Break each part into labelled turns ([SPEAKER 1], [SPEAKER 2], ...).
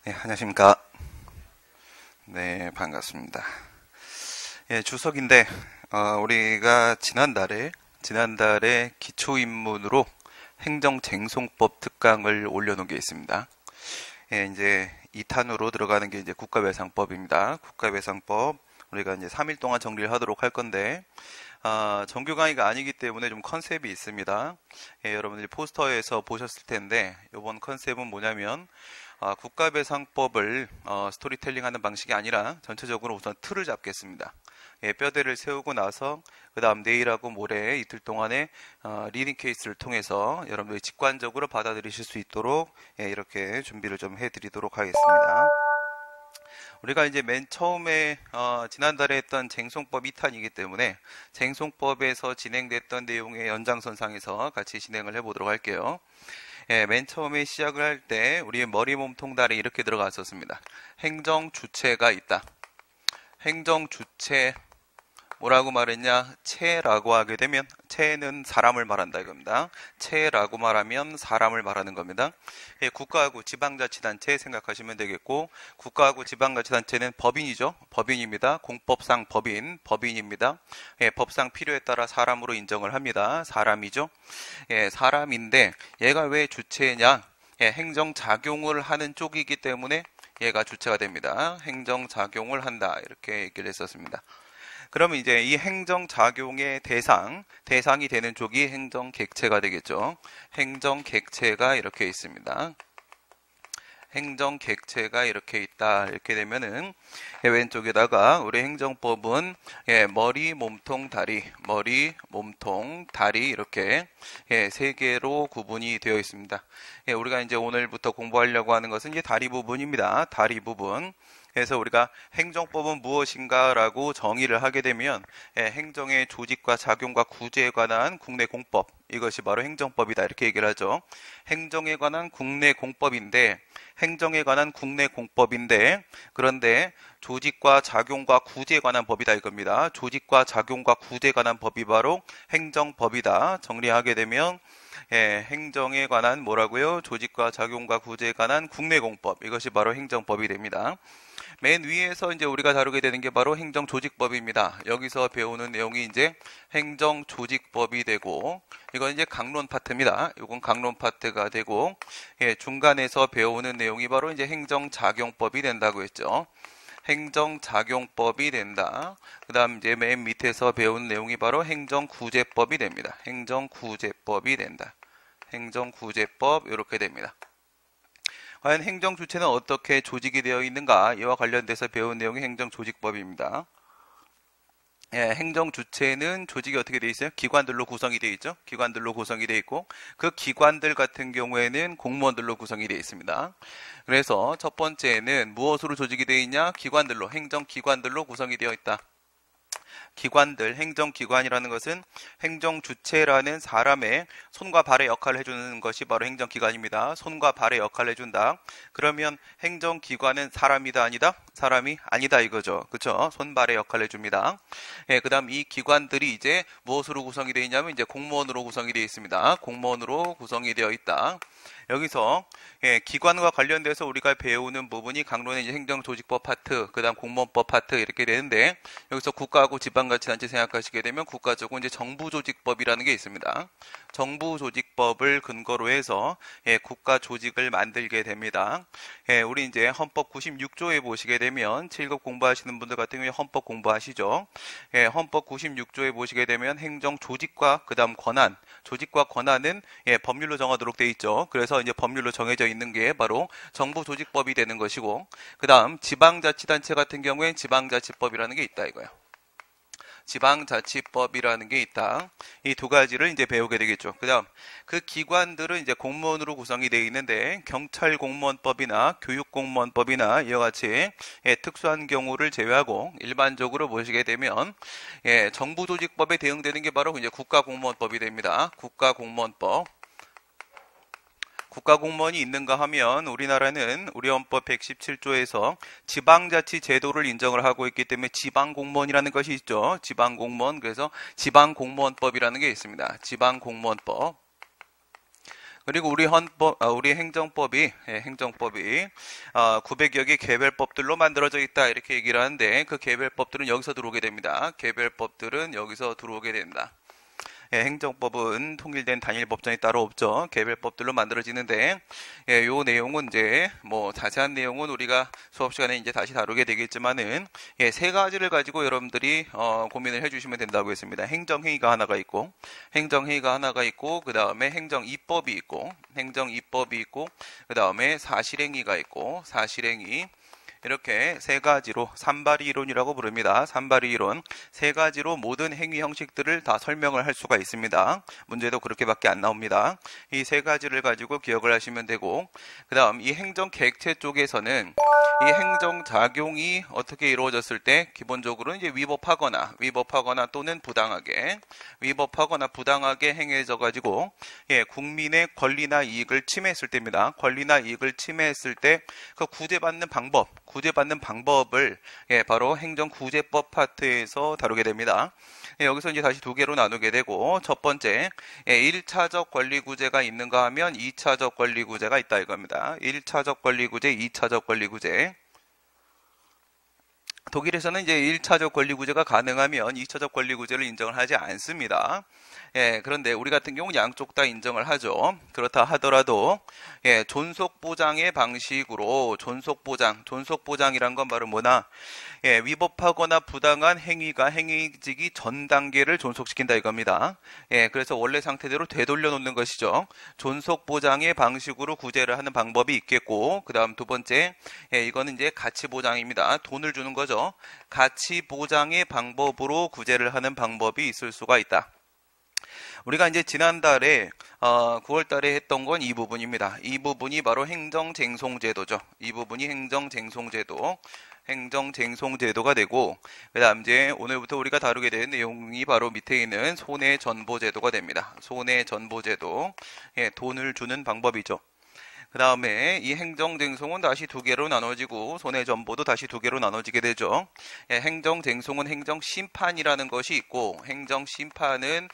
[SPEAKER 1] 네, 안녕하십니까. 네, 반갑습니다. 예, 주석인데, 우리가 지난달에 기초입문으로 행정쟁송법 특강을 올려놓은 게 있습니다. 예, 이제 2탄으로 들어가는 게 이제 국가배상법입니다. 국가배상법, 우리가 이제 3일 동안 정리를 하도록 할 건데, 정규 강의가 아니기 때문에 좀 컨셉이 있습니다. 예, 여러분들이 포스터에서 보셨을 텐데, 이번 컨셉은 뭐냐면, 국가배상법을 스토리텔링 하는 방식이 아니라 전체적으로 우선 틀을 잡겠습니다. 예, 뼈대를 세우고 나서 그 다음 내일하고 모레 이틀 동안의 리딩 케이스를 통해서 여러분들이 직관적으로 받아들이실 수 있도록 이렇게 준비를 좀 해드리도록 하겠습니다. 우리가 이제 맨 처음에 지난달에 했던 쟁송법 2탄이기 때문에 쟁송법에서 진행됐던 내용의 연장선상에서 같이 진행을 해보도록 할게요. 예, 맨 처음에 시작을 할 때 우리의 머리, 몸, 통, 다리 이렇게 들어갔었습니다. 행정 주체가 있다. 행정 주체 뭐라고 말했냐? 체라고 하게 되면 체는 사람을 말한다 이겁니다. 체라고 말하면 사람을 말하는 겁니다. 예, 국가하고 지방자치단체 생각하시면 되겠고, 국가하고 지방자치단체는 법인이죠. 법인입니다. 공법상 법인입니다. 예, 법상 필요에 따라 사람으로 인정을 합니다. 사람이죠. 예, 사람인데 얘가 왜 주체냐? 예, 행정작용을 하는 쪽이기 때문에 얘가 주체가 됩니다. 행정작용을 한다 이렇게 얘기를 했었습니다. 그러면 이제 이 행정작용의 대상이 되는 쪽이 행정객체가 되겠죠. 행정객체가 이렇게 있습니다. 행정객체가 이렇게 있다. 이렇게 되면은 왼쪽에다가 우리 행정법은 머리, 몸통, 다리 이렇게 세 개로 구분이 되어 있습니다. 우리가 이제 오늘부터 공부하려고 하는 것은 이제 다리 부분입니다. 다리 부분. 그래서 우리가 행정법은 무엇인가 라고 정의를 하게 되면 행정의 조직과 작용과 구제에 관한 국내 공법, 이것이 바로 행정법이다 이렇게 얘기를 하죠. 행정에 관한 국내 공법인데 그런데 조직과 작용과 구제에 관한 법이다 이겁니다. 조직과 작용과 구제에 관한 법이 바로 행정법이다. 정리하게 되면 행정에 관한 뭐라고요? 조직과 작용과 구제에 관한 국내 공법, 이것이 바로 행정법이 됩니다. 맨 위에서 이제 우리가 다루게 되는 게 바로 행정조직법입니다. 여기서 배우는 내용이 이제 행정조직법이 되고, 이건 이제 강론 파트입니다. 이건 강론 파트가 되고, 중간에서 배우는 내용이 바로 이제 행정작용법이 된다고 했죠. 행정작용법이 된다. 그 다음 이제 맨 밑에서 배우는 내용이 바로 행정구제법이 됩니다. 행정구제법이 된다. 행정구제법 이렇게 됩니다. 과연 행정주체는 어떻게 조직이 되어 있는가? 이와 관련돼서 배운 내용이 행정조직법입니다. 행정주체는 조직이 어떻게 되어 있어요? 기관들로 구성이 되어 있죠. 기관들로 구성이 되어 있고, 그 기관들 같은 경우에는 공무원들로 구성이 되어 있습니다. 그래서 첫 번째는 무엇으로 조직이 되어 있냐? 기관들로, 행정기관들로 구성이 되어 있다. 기관들, 행정기관이라는 것은 행정주체라는 사람의 손과 발의 역할을 해주는 것이 바로 행정기관입니다. 손과 발의 역할을 해준다. 그러면 행정기관은 사람이다 아니다? 사람이 아니다 이거죠. 그쵸? 손발의 역할을 해줍니다. 그 다음 이 기관들이 이제 무엇으로 구성이 되어 있냐면 이제 공무원으로 구성이 되어 있습니다. 공무원으로 구성이 되어 있다. 여기서 기관과 관련돼서 우리가 배우는 부분이 강론의 행정조직법 파트, 그 다음 공무원법 파트 이렇게 되는데, 여기서 국가하고 지방자치단체 생각하시게 되면 국가적으로 이제 정부조직법이라는 게 있습니다. 정부조직법을 근거로 해서 국가 조직을 만들게 됩니다. 우리 이제 헌법 96조에 보시게 되면 7급 공부하시는 분들 같은 경우에 헌법 공부하시죠. 헌법 96조에 보시게 되면 행정조직과 그 다음 권한, 조직과 권한은 법률로 정하도록 돼 있죠. 그래서 이제 법률로 정해져 있는 게 바로 정부조직법이 되는 것이고, 그 다음 지방자치단체 같은 경우엔 지방자치법이라는 게 있다 이거예요. 지방자치법이라는 게 있다. 이 두 가지를 이제 배우게 되겠죠. 그 다음 그 기관들은 이제 공무원으로 구성이 되어 있는데, 경찰공무원법이나 교육공무원법이나 이와 같이 특수한 경우를 제외하고 일반적으로 보시게 되면 정부조직법에 대응되는 게 바로 이제 국가공무원법이 됩니다. 국가공무원법. 국가공무원이 있는가 하면 우리나라는 우리 헌법 117조에서 지방자치 제도를 인정을 하고 있기 때문에 지방공무원이라는 것이 있죠. 지방공무원. 그래서 지방공무원법이라는 게 있습니다. 지방공무원법. 그리고 우리 행정법이, 행정법이 900여 개 개별법들로 만들어져 있다 이렇게 얘기를 하는데 그 개별법들은 여기서 들어오게 됩니다. 개별법들은 여기서 들어오게 된다. 행정법은 통일된 단일 법전이 따로 없죠. 개별법들로 만들어지는데, 요 내용은 이제, 자세한 내용은 우리가 수업 시간에 이제 다시 다루게 되겠지만은, 세 가지를 가지고 여러분들이, 고민을 해주시면 된다고 했습니다. 행정회의가 하나가 있고, 그 다음에 행정입법이 있고, 그 다음에 사실행위가 있고, 이렇게 세 가지로 산발이 이론이라고 부릅니다. 산발이 이론 세 가지로 모든 행위 형식들을 다 설명을 할 수가 있습니다. 문제도 그렇게밖에 안 나옵니다. 이 세 가지를 가지고 기억을 하시면 되고 그 다음 이 행정 객체 쪽에서는 이 행정 작용이 어떻게 이루어졌을 때 기본적으로 이제 위법하거나 또는 부당하게 행해져 가지고 국민의 권리나 이익을 침해했을 때입니다. 권리나 이익을 침해했을 때 그 구제받는 방법을 바로 행정구제법 파트에서 다루게 됩니다. 여기서 이제 다시 두 개로 나누게 되고 첫 번째 1차적 권리구제가 있는가 하면 2차적 권리구제가 있다 이겁니다. 1차적 권리구제, 2차적 권리구제. 독일에서는 이제 1차적 권리구제가 가능하면 2차적 권리구제를 인정을 하지 않습니다. 그런데 우리 같은 경우는 양쪽 다 인정을 하죠. 그렇다 하더라도 존속보장의 방식으로 존속보장이란 건 바로 뭐나 위법하거나 부당한 행위가 행해지기 전 단계를 존속시킨다 이겁니다. 그래서 원래 상태대로 되돌려 놓는 것이죠. 존속보장의 방식으로 구제를 하는 방법이 있겠고 그 다음 두 번째 이거는 이제 가치보장입니다. 돈을 주는 거죠. 가치보장의 방법으로 구제를 하는 방법이 있을 수가 있다. 우리가 이제 지난달에 9월 달에 했던 건 이 부분입니다. 이 부분이 바로 행정쟁송제도죠. 이 부분이 행정쟁송제도가 되고 그다음 이제 오늘부터 우리가 다루게 될 내용이 바로 밑에 있는 손해전보제도가 됩니다. 손해전보제도. 돈을 주는 방법이죠. 그 다음에 이 행정쟁송은 다시 두 개로 나눠지고 손해전보도 다시 두 개로 나눠지게 되죠. 행정쟁송은 행정심판이라는 것이 있고 행정심판은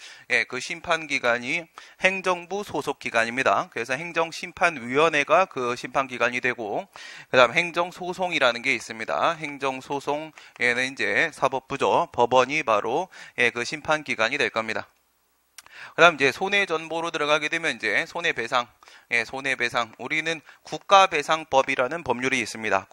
[SPEAKER 1] 그 심판기관이 행정부 소속기관입니다. 그래서 행정심판위원회가 그 심판기관이 되고 그 다음 행정소송이라는 게 있습니다. 행정소송에는 이제 사법부죠. 법원이 바로 그 심판기관이 될 겁니다. 그 다음 이제 손해전보로 들어가게 되면 이제 손해배상. 우리는 국가배상법이라는 법률이 있습니다.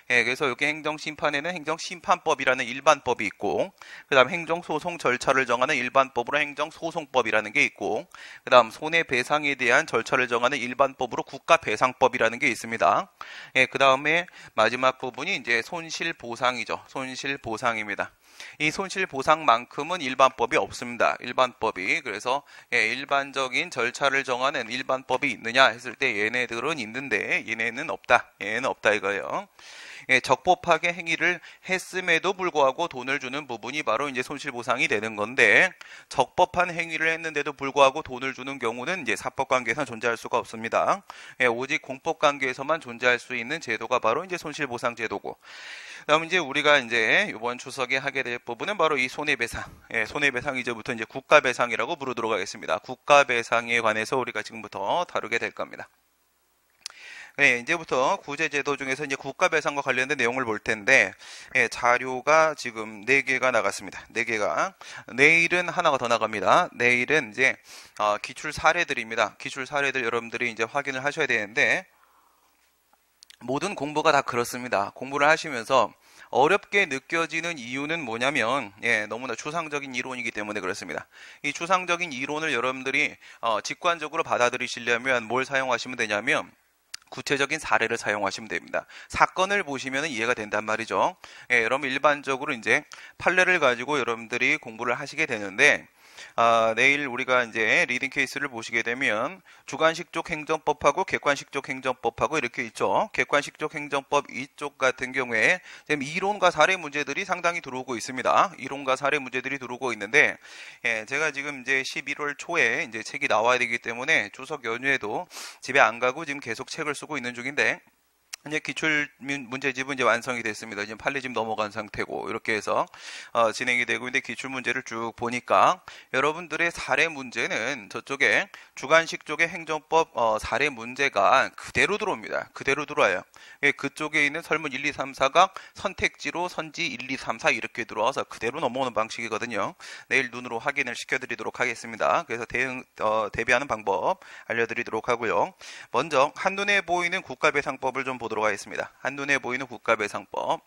[SPEAKER 1] 그래서 여기 행정심판에는 행정심판법이라는 일반법이 있고, 그 다음 행정소송 절차를 정하는 일반법으로 행정소송법이라는 게 있고, 그 다음 손해배상에 대한 절차를 정하는 일반법으로 국가배상법이라는 게 있습니다. 그 다음에 마지막 부분이 이제 손실보상이죠. 손실보상입니다. 이 손실보상만큼은 일반법이 없습니다. 그래서 일반적인 절차를 정하는 일반법이 있느냐 했을 때 얘네들은 있는데 얘네는 없다 이거예요. 적법하게 행위를 했음에도 불구하고 돈을 주는 부분이 바로 이제 손실보상이 되는 건데 적법한 행위를 했는데도 불구하고 돈을 주는 경우는 이제 사법관계에서는 존재할 수가 없습니다. 오직 공법관계에서만 존재할 수 있는 제도가 바로 이제 손실보상 제도고 그다음 이제 우리가 이제 이번 추석에 하게 될 부분은 바로 이 손해배상. 손해배상 이제부터 이제 국가배상이라고 부르도록 하겠습니다. 국가배상에 관해서 우리가 지금부터 다루게 될 겁니다. 이제부터 구제제도 중에서 이제 국가배상과 관련된 내용을 볼 텐데, 자료가 지금 4개가 나갔습니다. 4개가. 내일은 하나가 더 나갑니다. 내일은 이제, 기출 사례들입니다. 기출 사례들 여러분들이 이제 확인을 하셔야 되는데, 모든 공부가 다 그렇습니다. 공부를 하시면서 어렵게 느껴지는 이유는 뭐냐면 너무나 추상적인 이론이기 때문에 그렇습니다. 이 추상적인 이론을 여러분들이 직관적으로 받아들이시려면 뭘 사용하시면 되냐면 구체적인 사례를 사용하시면 됩니다. 사건을 보시면 이해가 된단 말이죠. 여러분 일반적으로 이제 판례를 가지고 여러분들이 공부를 하시게 되는데 내일 우리가 이제 리딩 케이스를 보시게 되면 주관식적 행정법하고 객관식적 행정법하고 이렇게 있죠. 객관식적 행정법 이쪽 같은 경우에 지금 이론과 사례 문제들이 상당히 들어오고 있습니다. 이론과 사례 문제들이 들어오고 있는데 제가 지금 이제 11월 초에 이제 책이 나와야 되기 때문에 추석 연휴에도 집에 안 가고 지금 계속 책을 쓰고 있는 중인데 이제 기출 문제집은 이제 완성이 됐습니다. 지금 판례집 넘어간 상태고 이렇게 해서 진행이 되고 있는데 기출 문제를 쭉 보니까 여러분들의 사례 문제는 저쪽에 주관식 쪽의 행정법 사례 문제가 그대로 들어옵니다. 그대로 들어와요. 그쪽에 있는 설문 1, 2, 3, 4가 선택지로 선지 1, 2, 3, 4 이렇게 들어와서 그대로 넘어오는 방식이거든요. 내일 눈으로 확인을 시켜드리도록 하겠습니다. 그래서 대비하는 방법 알려드리도록 하고요. 먼저 한눈에 보이는 국가배상법을 좀 보도록 하겠습니다. 한눈에 보이는 국가배상법.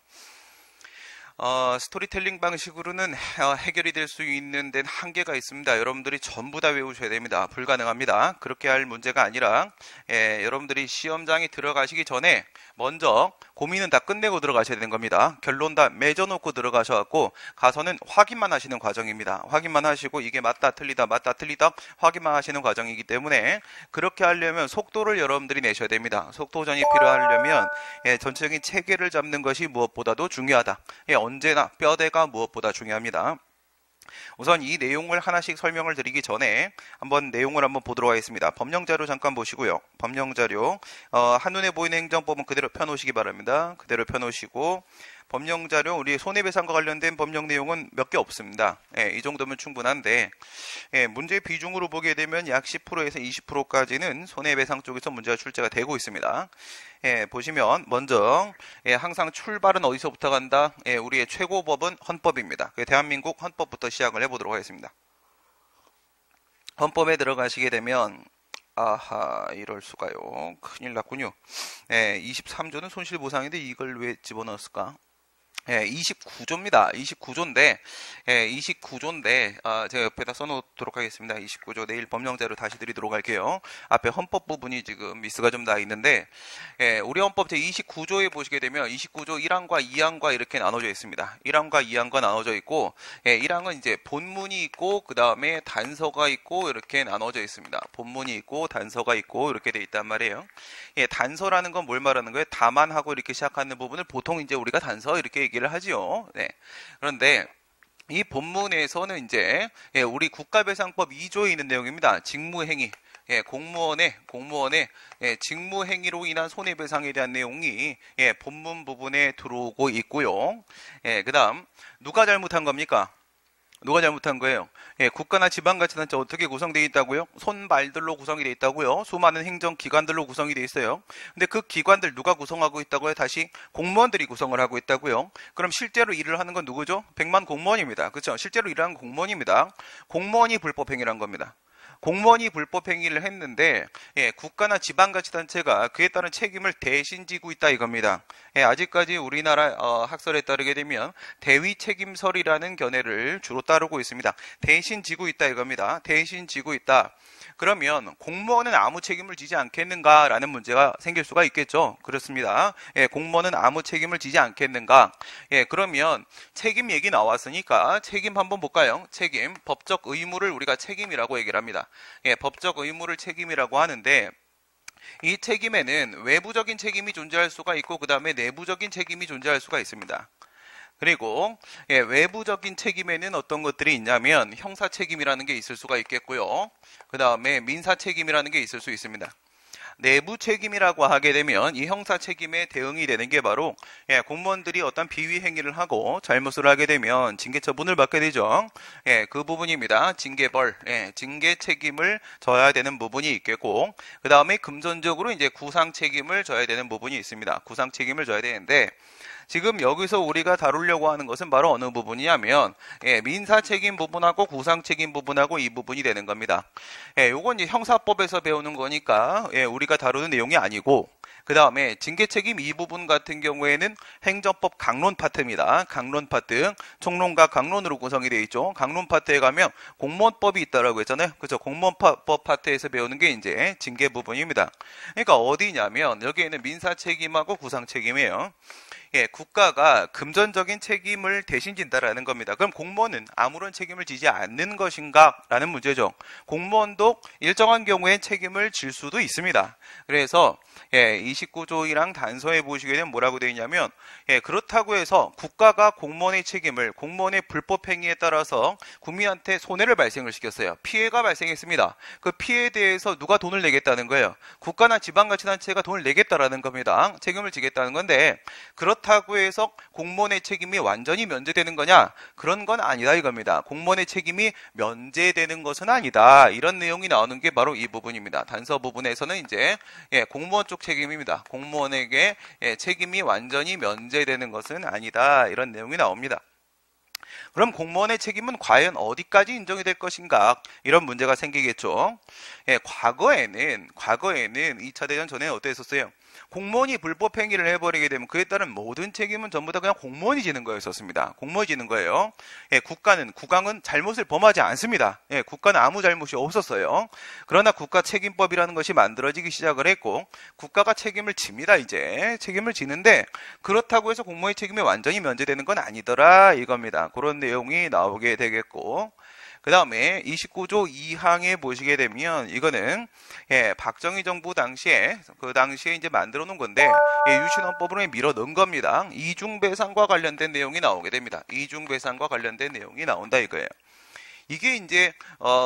[SPEAKER 1] 스토리텔링 방식으로는 해결이 될 수 있는 데는 한계가 있습니다. 여러분들이 전부 다 외우셔야 됩니다. 불가능합니다. 그렇게 할 문제가 아니라 여러분들이 시험장에 들어가시기 전에 먼저 고민은 다 끝내고 들어가셔야 되는 겁니다. 결론 다 맺어놓고 들어가셔갖고 가서는 확인만 하시는 과정입니다. 확인만 하시고 이게 맞다 틀리다 확인만 하시는 과정이기 때문에 그렇게 하려면 속도를 여러분들이 내셔야 됩니다. 속도전이 필요하려면 전체적인 체계를 잡는 것이 무엇보다도 중요하다. 언제나 뼈대가 무엇보다 중요합니다. 우선 이 내용을 하나씩 설명을 드리기 전에 내용을 한번 보도록 하겠습니다. 법령자료 잠깐 보시고요. 법령자료 한눈에 보이는 행정법은 그대로 펴놓으시기 바랍니다. 그대로 펴놓으시고 법령자료 우리 손해배상과 관련된 법령 내용은 몇 개 없습니다. 이 정도면 충분한데 문제 비중으로 보게 되면 약 10%에서 20%까지는 손해배상 쪽에서 문제가 출제가 되고 있습니다. 보시면 먼저 항상 출발은 어디서부터 간다? 우리의 최고법은 헌법입니다. 대한민국 헌법부터 시작을 해보도록 하겠습니다. 헌법에 들어가시게 되면 아하 이럴 수가요. 큰일 났군요. 23조는 손실보상인데 이걸 왜 집어넣었을까? 29조입니다. 29조인데, 29조인데, 제가 옆에다 써놓도록 하겠습니다. 29조 내일 법령자료 다시 드리도록 할게요. 앞에 헌법 부분이 지금 미스가 좀 나 있는데, 우리 헌법 제29조에 보시게 되면 29조 1항과 2항과 이렇게 나눠져 있습니다. 1항과 2항과 나눠져 있고, 1항은 이제 본문이 있고, 그 다음에 단서가 있고, 이렇게 나눠져 있습니다. 본문이 있고, 단서가 있고, 이렇게 돼 있단 말이에요. 단서라는 건 뭘 말하는 거예요? 다만하고 이렇게 시작하는 부분을 보통 이제 우리가 단서 이렇게 얘기를 하지요. 그런데 이 본문에서는 이제 우리 국가배상법 2조에 있는 내용입니다. 직무행위. 공무원의 직무행위로 인한 손해배상에 대한 내용이 본문 부분에 들어오고 있고요. 그 다음 누가 잘못한 겁니까? 누가 잘못한 거예요? 국가나 지방자치단체 어떻게 구성되어 있다고요? 손발들로 구성이 되어 있다고요? 수많은 행정기관들로 구성이 되어 있어요. 근데 그 기관들 누가 구성하고 있다고요? 다시 공무원들이 구성을 하고 있다고요? 그럼 실제로 일을 하는 건 누구죠? 100만 공무원입니다. 그렇죠? 실제로 일하는 공무원입니다. 공무원이 불법행위를 한 겁니다. 공무원이 불법행위를 했는데 국가나 지방자치단체가 그에 따른 책임을 대신 지고 있다 이겁니다. 아직까지 우리나라 학설에 따르게 되면 대위책임설이라는 견해를 주로 따르고 있습니다. 대신 지고 있다 이겁니다. 대신 지고 있다. 그러면 공무원은 아무 책임을 지지 않겠는가라는 문제가 생길 수가 있겠죠. 그렇습니다. 공무원은 아무 책임을 지지 않겠는가. 그러면 책임 얘기 나왔으니까 책임 한번 볼까요? 책임, 법적 의무를 우리가 책임이라고 얘기를 합니다. 법적 의무를 책임이라고 하는데 이 책임에는 외부적인 책임이 존재할 수가 있고 그 다음에 내부적인 책임이 존재할 수가 있습니다. 그리고 외부적인 책임에는 어떤 것들이 있냐면 형사 책임이라는 게 있을 수가 있겠고요. 그 다음에 민사 책임이라는 게 있을 수 있습니다. 내부 책임이라고 하게 되면 이 형사 책임에 대응이 되는 게 바로 공무원들이 어떤 비위 행위를 하고 잘못을 하게 되면 징계 처분을 받게 되죠. 그 부분입니다. 징계벌, 징계 책임을 져야 되는 부분이 있겠고 그 다음에 금전적으로 이제 구상 책임을 져야 되는 부분이 있습니다. 구상 책임을 져야 되는데 지금 여기서 우리가 다루려고 하는 것은 바로 어느 부분이냐면 민사 책임 부분하고 구상 책임 부분하고 이 부분이 되는 겁니다. 요건 이제 형사법에서 배우는 거니까 우리가 다루는 내용이 아니고 그 다음에 징계 책임 이 부분 같은 경우에는 행정법 강론 파트입니다. 강론 파트, 총론과 강론으로 구성이 되어 있죠. 강론 파트에 가면 공무원법이 있다라고 했잖아요. 그렇죠? 공무원법 파트에서 배우는 게 이제 징계 부분입니다. 그러니까 어디냐면 여기에는 민사 책임하고 구상 책임이에요. 국가가 금전적인 책임을 대신 진다라는 겁니다. 그럼 공무원은 아무런 책임을 지지 않는 것인가? 라는 문제죠. 공무원도 일정한 경우에 책임을 질 수도 있습니다. 그래서 29조 1항 단서에 보시게 되면 뭐라고 되어 있냐면, 그렇다고 해서 국가가 공무원의 책임을, 공무원의 불법 행위에 따라서 국민한테 손해를 발생을 시켰어요. 피해가 발생했습니다. 그 피해에 대해서 누가 돈을 내겠다는 거예요? 국가나 지방자치단체가 돈을 내겠다라는 겁니다. 책임을 지겠다는 건데, 그렇다고 해서 공무원의 책임이 완전히 면제되는 거냐? 그런 건 아니다 이겁니다. 공무원의 책임이 면제되는 것은 아니다. 이런 내용이 나오는 게 바로 이 부분입니다. 단서 부분에서는 이제 공무원 쪽 책임입니다. 공무원에게 책임이 완전히 면제되는 것은 아니다. 이런 내용이 나옵니다. 그럼 공무원의 책임은 과연 어디까지 인정이 될 것인가? 이런 문제가 생기겠죠. 과거에는 2차 대전 전에는 어땠었어요? 공무원이 불법 행위를 해버리게 되면 그에 따른 모든 책임은 전부 다 그냥 공무원이 지는 거였었습니다. 공무원이 지는 거예요. 국왕은 잘못을 범하지 않습니다. 국가는 아무 잘못이 없었어요. 그러나 국가책임법이라는 것이 만들어지기 시작을 했고, 국가가 책임을 집니다. 이제 책임을 지는데, 그렇다고 해서 공무원의 책임이 완전히 면제되는 건 아니더라 이겁니다. 그런 내용이 나오게 되겠고, 그 다음에 29조 2항에 보시게 되면 이거는 박정희 정부 당시에 이제 만들어 놓은 건데 유신헌법으로 밀어 넣은 겁니다. 이중배상과 관련된 내용이 나오게 됩니다. 이중배상과 관련된 내용이 나온다 이거예요. 이게 이제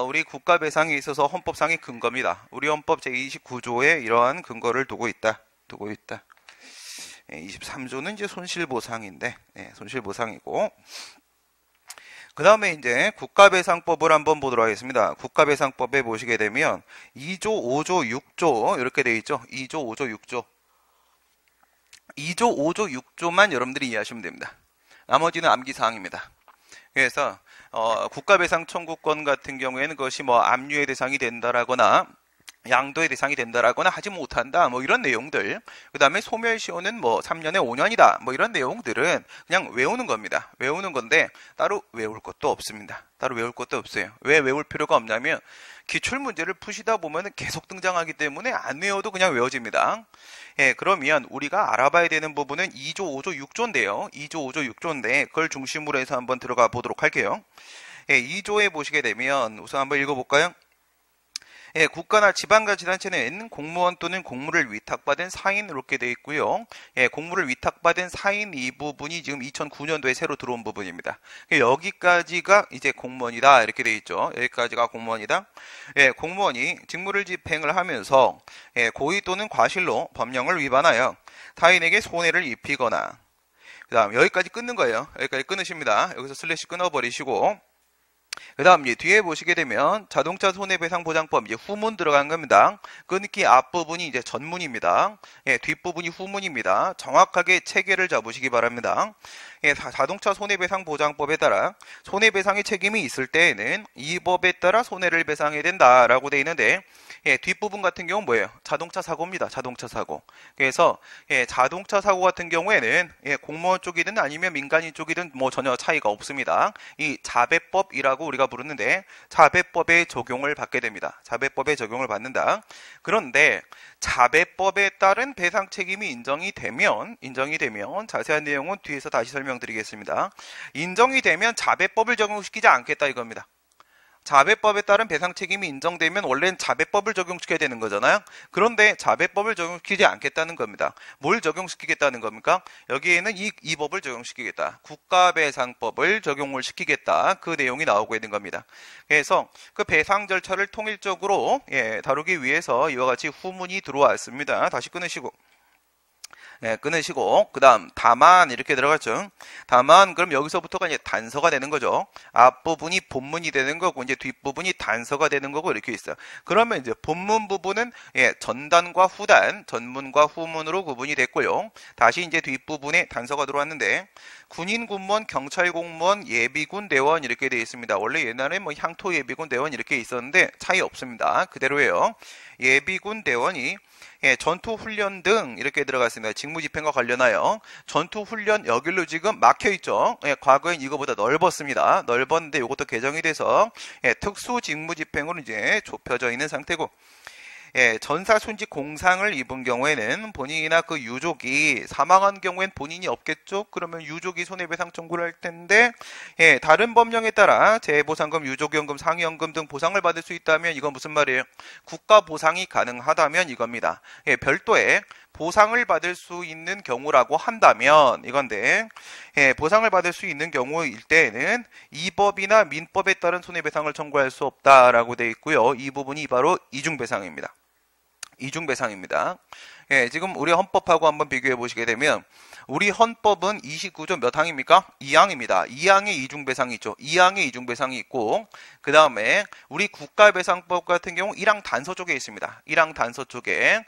[SPEAKER 1] 우리 국가배상에 있어서 헌법상의 근거입니다. 우리 헌법 제29조에 이러한 근거를 두고 있다. 23조는 이제 손실보상인데, 손실보상이고. 그 다음에 이제 국가배상법을 한번 보도록 하겠습니다. 국가배상법에 보시게 되면 2조, 5조, 6조 이렇게 되어 있죠. 2조, 5조, 6조. 2조, 5조, 6조만 여러분들이 이해하시면 됩니다. 나머지는 암기사항입니다. 그래서 국가배상 청구권 같은 경우에는 그것이 뭐 압류의 대상이 된다라거나 양도의 대상이 된다라거나 하지 못한다 뭐 이런 내용들, 그 다음에 소멸시효는 뭐 3년에 5년이다 뭐 이런 내용들은 그냥 외우는 겁니다. 외우는 건데 따로 외울 것도 없습니다. 따로 외울 것도 없어요. 왜 외울 필요가 없냐면 기출문제를 푸시다 보면 계속 등장하기 때문에 안 외워도 그냥 외워집니다. 그러면 우리가 알아봐야 되는 부분은 2조, 5조, 6조인데요. 2조, 5조, 6조인데 그걸 중심으로 해서 한번 들어가 보도록 할게요. 2조에 보시게 되면 우선 한번 읽어볼까요? 국가나 지방자치단체는 공무원 또는 공무를 위탁받은 사인 이렇게 되어 있고요. 공무를 위탁받은 사인 이 부분이 지금 2009년도에 새로 들어온 부분입니다. 여기까지가 이제 공무원이다 이렇게 되어 있죠. 여기까지가 공무원이다. 공무원이 직무를 집행을 하면서 고의 또는 과실로 법령을 위반하여 타인에게 손해를 입히거나, 그 다음 여기까지 끊는 거예요. 여기까지 끊으십니다. 여기서 슬래시 끊어버리시고, 그 다음 뒤에 보시게 되면 자동차 손해배상보장법 이제 후문 들어간 겁니다. 끊기 앞부분이 이제 전문입니다. 뒷부분이 후문입니다. 정확하게 체계를 잡으시기 바랍니다. 자동차 손해배상보장법에 따라 손해배상의 책임이 있을 때에는 이 법에 따라 손해를 배상해야 된다라고 되어 있는데, 뒷부분 같은 경우는 뭐예요? 자동차 사고입니다. 자동차 사고. 그래서 자동차 사고 같은 경우에는 공무원 쪽이든 아니면 민간인 쪽이든 뭐 전혀 차이가 없습니다. 이 자배법이라고 우리가 부르는데 자배법에 적용을 받게 됩니다. 자배법에 적용을 받는다. 그런데 자배법에 따른 배상 책임이 인정이 되면 자세한 내용은 뒤에서 다시 설명드리겠습니다. 인정이 되면 자배법을 적용시키지 않겠다 이겁니다. 자배법에 따른 배상 책임이 인정되면 원래는 자배법을 적용시켜야 되는 거잖아요. 그런데 자배법을 적용시키지 않겠다는 겁니다. 뭘 적용시키겠다는 겁니까? 여기에는 이 법을 적용시키겠다. 국가배상법을 적용을 시키겠다. 그 내용이 나오고 있는 겁니다. 그래서 그 배상 절차를 통일적으로 다루기 위해서 이와 같이 후문이 들어왔습니다. 다시 끊으시고. 끊으시고, 그 다음 다만 이렇게 들어갔죠. 다만 그럼 여기서부터가 이제 단서가 되는 거죠. 앞부분이 본문이 되는 거고 이제 뒷부분이 단서가 되는 거고 이렇게 있어요. 그러면 이제 본문 부분은 전단과 후단, 전문과 후문으로 구분이 됐고요. 다시 이제 뒷부분에 단서가 들어왔는데, 군인 공무원, 경찰 공무원, 예비군 대원 이렇게 되어 있습니다. 원래 옛날에 뭐 향토 예비군 대원 이렇게 있었는데 차이 없습니다. 그대로예요. 예비군 대원이 전투훈련 등 이렇게 들어갔습니다. 직무집행과 관련하여 전투훈련 여길로 지금 막혀있죠. 과거엔 이거보다 넓었습니다. 넓었는데 이것도 개정이 돼서 특수직무집행으로 이제 좁혀져 있는 상태고, 전사 순직 공상을 입은 경우에는 본인이나 그 유족이 사망한 경우엔 본인이 없겠죠. 그러면 유족이 손해배상 청구를 할 텐데, 다른 법령에 따라 재보상금, 유족연금, 상여연금 등 보상을 받을 수 있다면 이건 무슨 말이에요? 국가 보상이 가능하다면 이겁니다. 별도의 보상을 받을 수 있는 경우라고 한다면 이건데, 보상을 받을 수 있는 경우일 때에는 이 법이나 민법에 따른 손해배상을 청구할 수 없다라고 되어 있고요. 이 부분이 바로 이중배상입니다. 이중배상입니다. 지금 우리 헌법하고 한번 비교해 보시게 되면 우리 헌법은 29조 몇 항입니까? 2항입니다. 2항에 이중배상이 있죠. 2항에 이중배상이 있고, 그 다음에 우리 국가배상법 같은 경우 1항 단서 쪽에 있습니다. 1항 단서 쪽에.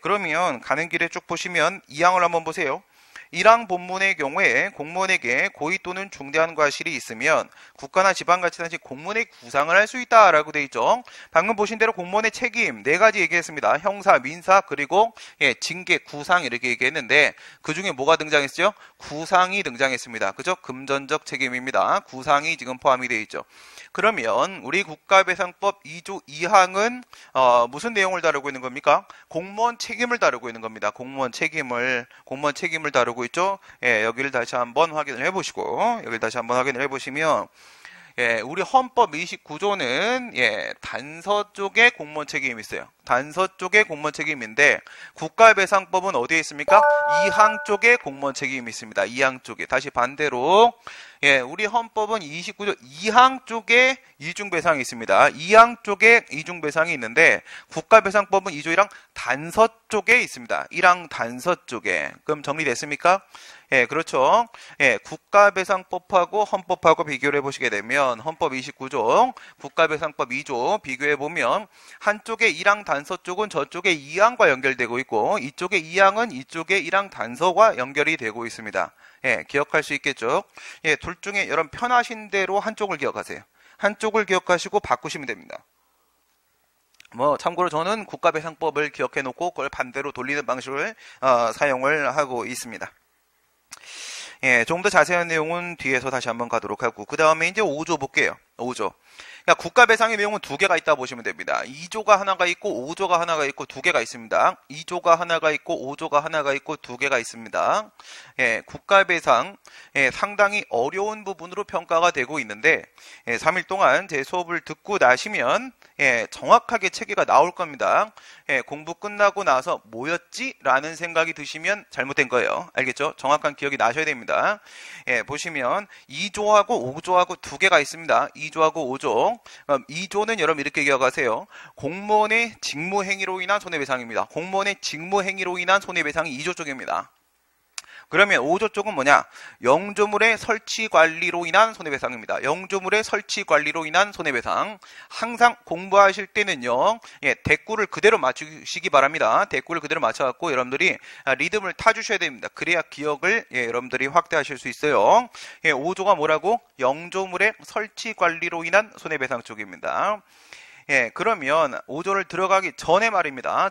[SPEAKER 1] 그러면 가는 길에 쭉 보시면 2항을 한번 보세요. 1항 본문의 경우에 공무원에게 고의 또는 중대한 과실이 있으면 국가나 지방자치단체 공무원의 구상을 할 수 있다라고 되어 있죠. 방금 보신 대로 공무원의 책임 4가지 얘기했습니다. 형사, 민사, 그리고 징계, 구상 이렇게 얘기했는데 그 중에 뭐가 등장했어요? 구상이 등장했습니다. 그죠? 금전적 책임입니다. 구상이 지금 포함이 되어 있죠. 그러면 우리 국가배상법 2조 2항은 무슨 내용을 다루고 있는 겁니까? 공무원 책임을 다루고 있는 겁니다. 공무원 책임을 다루고 있죠. 여기를 다시 한번 확인을 해보시고, 우리 헌법 29조는 단서 쪽에 공무원 책임이 있어요. 단서 쪽에 공무원 책임인데 국가배상법은 어디에 있습니까? 2항 쪽에 공무원 책임이 있습니다. 2항 쪽에. 다시 반대로 우리 헌법은 29조 2항 쪽에 이중배상이 있습니다. 2항 쪽에 이중배상이 있는데 국가배상법은 2조 1항 단서 쪽에 있습니다. 1항 단서 쪽에. 그럼 정리됐습니까? 그렇죠. 국가배상법하고 헌법하고 비교를 해보시게 되면 헌법 29조, 국가배상법 2조 비교해보면 한쪽에 1항 단서 쪽은 저쪽에 2항과 연결되고 있고 이쪽에 2항은 이쪽에 1항 단서와 연결이 되고 있습니다. 기억할 수 있겠죠. 둘 중에 여러분 편하신 대로 한쪽을 기억하세요. 한쪽을 기억하시고 바꾸시면 됩니다. 참고로 저는 국가배상법을 기억해 놓고 그걸 반대로 돌리는 방식을 사용을 하고 있습니다. 조금 더 자세한 내용은 뒤에서 다시 한번 가도록 하고, 그 다음에 이제 5조 볼게요. 5조. 그러니까 국가배상의 내용은 2개가 있다 보시면 됩니다. 2조가 하나가 있고 5조가 하나가 있고 2개가 있습니다. 2조가 하나가 있고 5조가 하나가 있고 2개가 있습니다. 국가배상 상당히 어려운 부분으로 평가가 되고 있는데 3일 동안 제 수업을 듣고 나시면 정확하게 체계가 나올 겁니다. 공부 끝나고 나서 뭐였지? 라는 생각이 드시면 잘못된 거예요. 알겠죠? 정확한 기억이 나셔야 됩니다. 보시면 2조하고 5조하고 2개가 있습니다. 2조하고 5조. 2조는 여러분 이렇게 기억하세요. 공무원의 직무행위로 인한 손해배상입니다. 공무원의 직무행위로 인한 손해배상이 2조 쪽입니다. 그러면 5조 쪽은 뭐냐? 영조물의 설치관리로 인한 손해배상입니다. 영조물의 설치관리로 인한 손해배상. 항상 공부하실 때는요, 대꾸를 그대로 맞추시기 바랍니다. 대꾸를 그대로 맞춰갖고 여러분들이 리듬을 타주셔야 됩니다. 그래야 기억을 여러분들이 확대하실 수 있어요. 5조가 뭐라고? 영조물의 설치관리로 인한 손해배상 쪽입니다. 그러면 5조를 들어가기 전에 말입니다.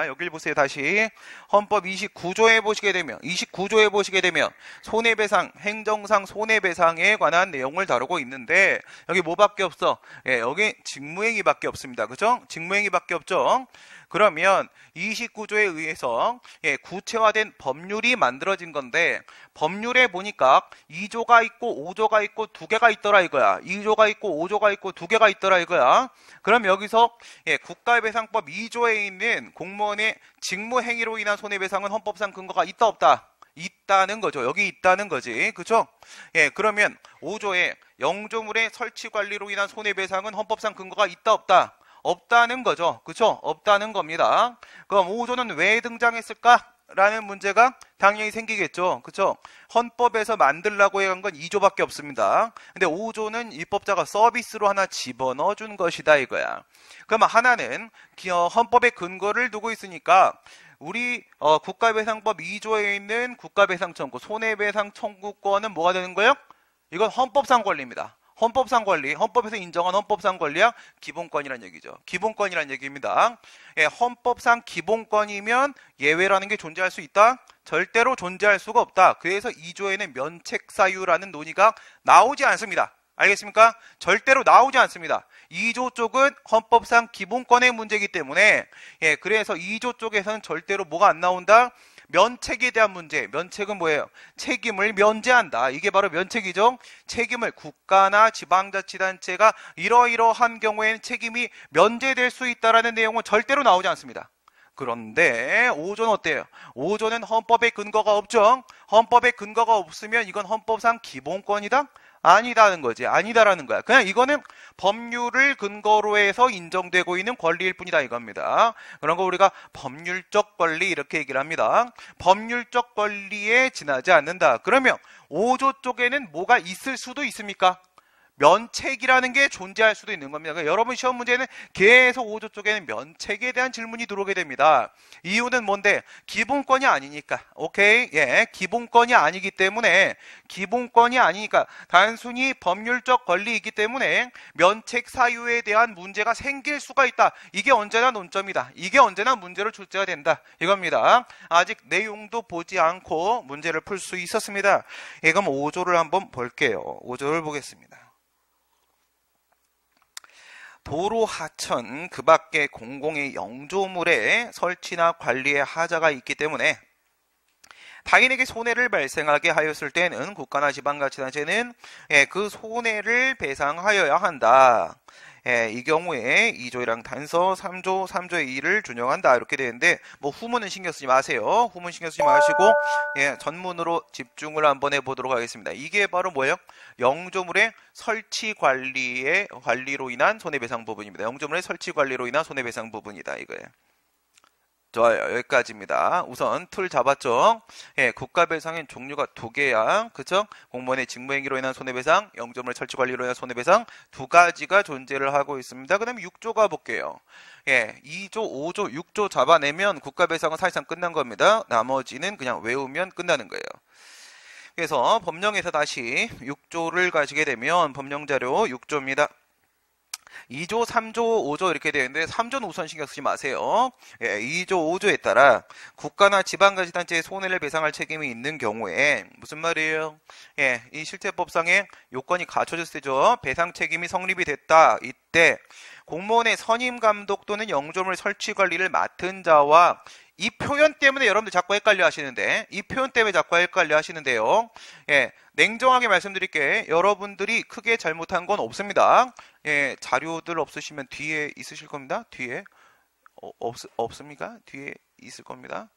[SPEAKER 1] 여길 보세요. 다시 헌법 29조에 보시게 되면 손해배상, 행정상 손해배상에 관한 내용을 다루고 있는데 여기 뭐밖에 없어? 여기 직무행위밖에 없습니다. 그죠? 직무행위밖에 없죠? 그러면 29조에 의해서 구체화된 법률이 만들어진 건데 법률에 보니까 2조가 있고 5조가 있고 2개가 있더라 이거야. 2조가 있고 5조가 있고 2개가 있더라 이거야. 그럼 여기서 국가배상법 2조에 있는 공무원의 직무행위로 인한 손해배상은 헌법상 근거가 있다 없다? 있다는 거죠. 여기 있다는 거지. 그죠? 그러면 5조에 영조물의 설치관리로 인한 손해배상은 헌법상 근거가 있다 없다? 없다는 거죠. 그쵸? 없다는 겁니다. 그럼 5조는 왜 등장했을까? 라는 문제가 당연히 생기겠죠. 그쵸? 헌법에서 만들라고 한 건 2조밖에 없습니다. 근데 5조는 입법자가 서비스로 하나 집어넣어 준 것이다 이거야. 그러면 하나는 헌법의 근거를 두고 있으니까 우리 국가배상법 2조에 있는 국가배상 청구, 손해배상 청구권은 뭐가 되는 거예요? 이건 헌법상 권리입니다. 헌법상 권리, 헌법에서 인정한 헌법상 권리야 기본권이란 얘기죠. 기본권이란 얘기입니다. 헌법상 기본권이면 예외라는 게 존재할 수 있다? 절대로 존재할 수가 없다. 그래서 2조에는 면책사유라는 논의가 나오지 않습니다. 알겠습니까? 절대로 나오지 않습니다. 2조 쪽은 헌법상 기본권의 문제이기 때문에 그래서 2조 쪽에서는 절대로 뭐가 안 나온다? 면책에 대한 문제. 면책은 뭐예요? 책임을 면제한다. 이게 바로 면책이죠. 책임을 국가나 지방자치단체가 이러이러한 경우에는 책임이 면제될 수 있다라는 내용은 절대로 나오지 않습니다. 그런데 5조는 어때요? 5조는 헌법에 근거가 없죠? 헌법에 근거가 없으면 이건 헌법상 기본권이다? 아니다는 거지. 아니다라는 거야. 그냥 이거는 법률을 근거로 해서 인정되고 있는 권리일 뿐이다 이겁니다. 그런 거 우리가 법률적 권리 이렇게 얘기를 합니다. 법률적 권리에 지나지 않는다. 그러면 5조 쪽에는 뭐가 있을 수도 있습니까? 면책이라는 게 존재할 수도 있는 겁니다. 그러니까 여러분 시험 문제는 계속 5조 쪽에는 면책에 대한 질문이 들어오게 됩니다. 이유는 뭔데? 기본권이 아니니까. 오케이? 예, 기본권이 아니기 때문에 기본권이 아니니까 단순히 법률적 권리이기 때문에 면책 사유에 대한 문제가 생길 수가 있다. 이게 언제나 논점이다. 이게 언제나 문제로 출제가 된다. 이겁니다. 아직 내용도 보지 않고 문제를 풀 수 있었습니다. 예, 그럼 5조를 한번 볼게요. 5조를 보겠습니다. 도로 하천 그 밖에 공공의 영조물의 설치나 관리에 하자가 있기 때문에 타인에게 손해를 발생하게 하였을 때는 국가나 지방자치단체는 그 손해를 배상하여야 한다. 이 경우에 2조이랑 단서 3조, 3조의 2를 준용한다. 이렇게 되는데 뭐 후문은 신경 쓰지 마세요. 후문 신경 쓰지 마시고 전문으로 집중을 한번 해보도록 하겠습니다. 이게 바로 뭐예요? 영조물의 설치 관리로 인한 손해배상 부분입니다. 영조물의 설치 관리로 인한 손해배상 부분이다. 이거예요. 좋아요. 여기까지입니다. 우선 틀 잡았죠? 예, 국가배상의 종류가 두 개야. 그쵸? 공무원의 직무행위로 인한 손해배상, 영조물 설치관리로 인한 손해배상 두 가지가 존재를 하고 있습니다. 그 다음에 6조 가볼게요. 예, 2조, 5조, 6조 잡아내면 국가배상은 사실상 끝난 겁니다. 나머지는 그냥 외우면 끝나는 거예요. 그래서 법령에서 다시 6조를 가시게 되면 법령자료 6조입니다. 2조, 3조, 5조 이렇게 되어 있는데 3조는 우선 신경 쓰지 마세요. 2조, 5조에 따라 국가나 지방자치단체에 손해를 배상할 책임이 있는 경우에 무슨 말이에요? 이 실제법상의 요건이 갖춰졌을 때죠. 배상 책임이 성립이 됐다. 이때 공무원의 선임 감독 또는 영조물 설치 관리를 맡은 자와 이 표현 때문에 여러분들 자꾸 헷갈려 하시는데 이 표현 때문에 자꾸 헷갈려 하시는데요. 냉정하게 말씀드릴게. 여러분들이 크게 잘못한 건 없습니다. 자료들 없으시면 뒤에 있으실 겁니다. 뒤에 없습니까? 뒤에 있을 겁니다.